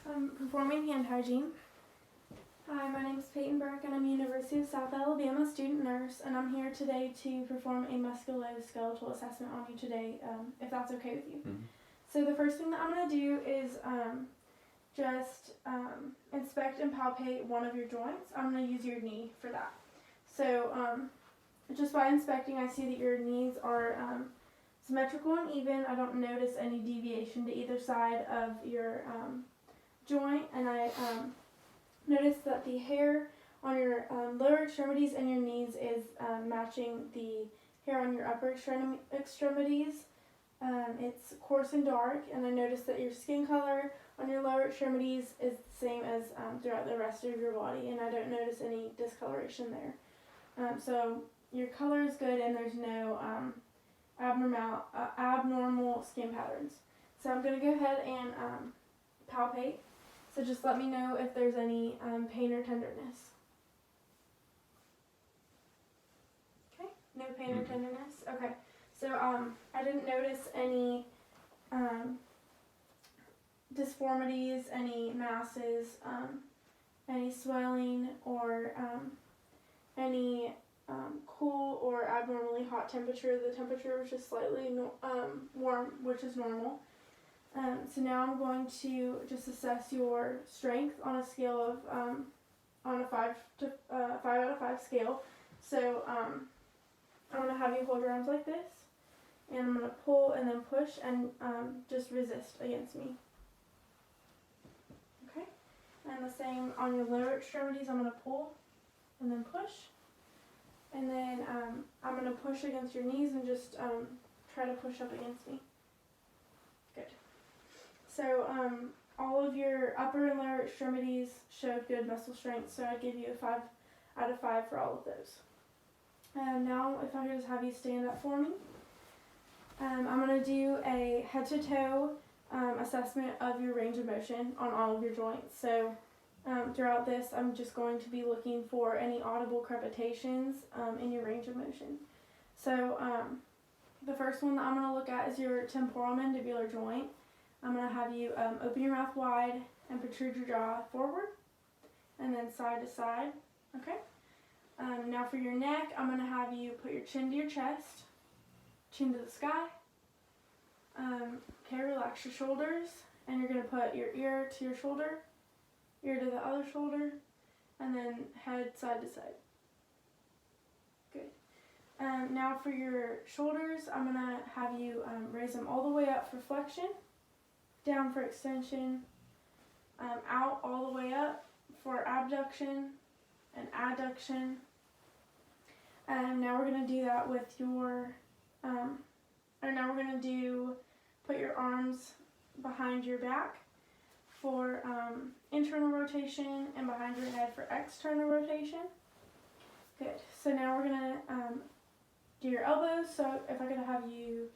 I'm performing hand hygiene. Hi, my name is Peyton Burke and I'm a University of South Alabama student nurse, and I'm here today to perform a musculoskeletal assessment on you today, if that's okay with you. Mm-hmm. So the first thing that I'm going to do is just inspect and palpate one of your joints. I'm going to use your knee for that. So just by inspecting, I see that your knees are symmetrical and even. I don't notice any deviation to either side of your joint, and I notice that the hair on your lower extremities and your knees is matching the hair on your upper extremities. It's coarse and dark, and I notice that your skin color on your lower extremities is the same as throughout the rest of your body, and I don't notice any discoloration there. So your color is good, and there's no abnormal skin patterns. So I'm going to go ahead and palpate. So just let me know if there's any pain or tenderness. Okay, no pain or tenderness. Okay, so I didn't notice any disformities, any masses, any swelling, or any cool or abnormally hot temperature. The temperature was just slightly warm, which is normal. So now I'm going to just assess your strength on a scale of on a 5 out of 5 scale. So I'm going to have you hold your arms like this, and I'm going to pull and then push and just resist against me. Okay, and the same on your lower extremities. I'm going to pull and then push, and then I'm going to push against your knees and just try to push up against me. Good. So all of your upper and lower extremities showed good muscle strength, so I'd give you a 5 out of 5 for all of those. Now if I could just have you stand up for me. I'm going to do a head-to-toe assessment of your range of motion on all of your joints. So throughout this, I'm just going to be looking for any audible crepitations in your range of motion. So the first one that I'm going to look at is your temporal mandibular joint. I'm going to have you open your mouth wide and protrude your jaw forward and then side to side. Okay. Now for your neck, I'm going to have you put your chin to your chest, chin to the sky. Okay, relax your shoulders, and you're going to put your ear to your shoulder, ear to the other shoulder, and then head side to side. Good. Now for your shoulders, I'm going to have you raise them all the way up for flexion, down for extension, out all the way up for abduction and adduction. And now we're going to do that with your, now we're going to put your arms behind your back for internal rotation and behind your head for external rotation. Good. So now we're going to do your elbows. So if I could have you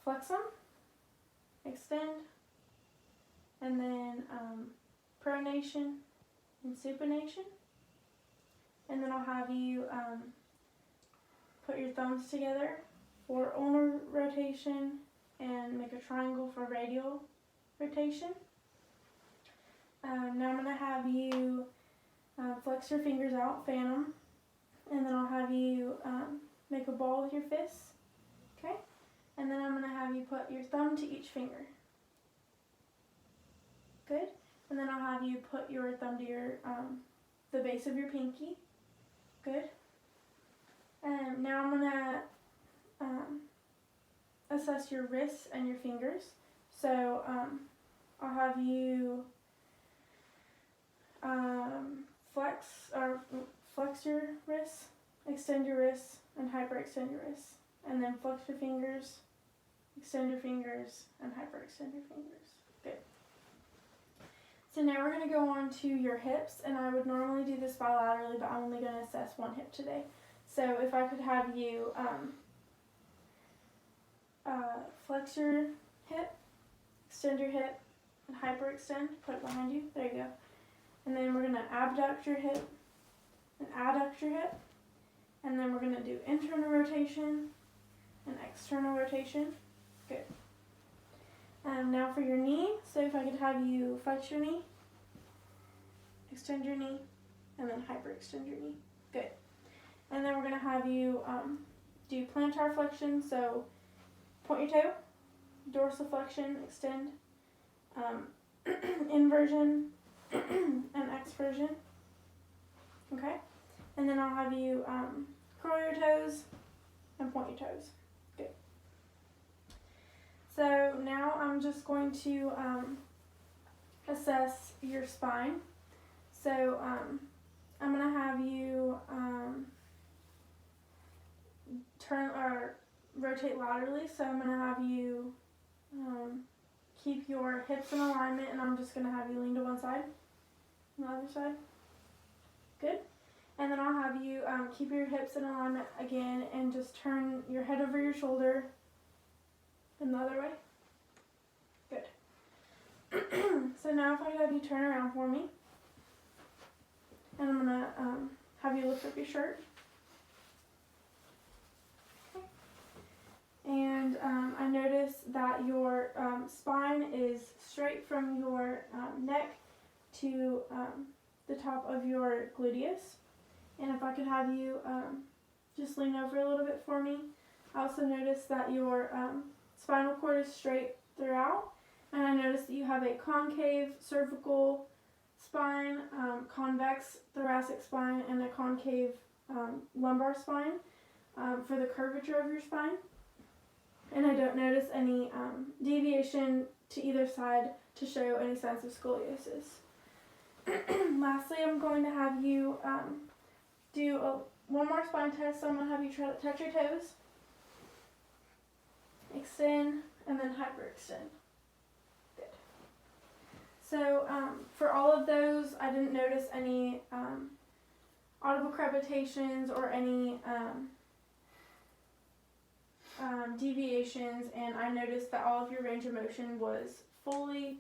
flex them, extend, and then pronation and supination. And then I'll have you put your thumbs together for ulnar rotation and make a triangle for radial rotation. Now I'm going to have you flex your fingers out, fan them, and then I'll have you make a ball with your fists. Okay? And then I'm going to have you put your thumb to each finger. Good. And then I'll have you put your thumb to your the base of your pinky. Good. And now I'm going to assess your wrists and your fingers. So I'll have you flex your wrists, extend your wrists, and hyperextend your wrists. And then flex your fingers, extend your fingers, and hyperextend your fingers. Good. So now we're going to go on to your hips, and I would normally do this bilaterally, but I'm only going to assess one hip today. So if I could have you flex your hip, extend your hip, and hyperextend, put it behind you, there you go. And then we're going to abduct your hip and adduct your hip, and then we're going to do internal rotation and external rotation. Good. Now for your knee, so if I could have you flex your knee, extend your knee, and then hyperextend your knee. Good. And then we're going to have you do plantar flexion, so point your toe, dorsal flexion, extend, inversion, and exversion. Okay? And then I'll have you curl your toes and point your toes. Good. So now I'm just going to assess your spine. So I'm going to have you turn or rotate laterally. So I'm going to have you keep your hips in alignment, and I'm just going to have you lean to one side and the other side. Good. And then I'll have you keep your hips in alignment again and just turn your head over your shoulder and the other way. Good. So now if I could have you turn around for me. And I'm going to have you lift up your shirt. Okay. And I notice that your spine is straight from your neck to the top of your gluteus. And if I could have you just lean over a little bit for me. I also notice that your spinal cord is straight throughout. And I notice that you have a concave cervical spine, convex thoracic spine, and a concave lumbar spine for the curvature of your spine. And I don't notice any deviation to either side to show any signs of scoliosis. Lastly, I'm going to have you do one more spine test. So I'm going to have you try to touch your toes, extend, and then hyperextend. Good. So for all of those, I didn't notice any audible crepitations or any deviations, and I noticed that all of your range of motion was fully,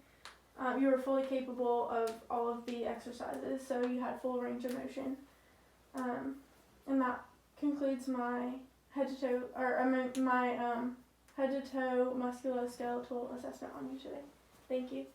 you were fully capable of all of the exercises, so you had full range of motion. And that concludes my head to toe, my head to toe musculoskeletal assessment on you today. Thank you.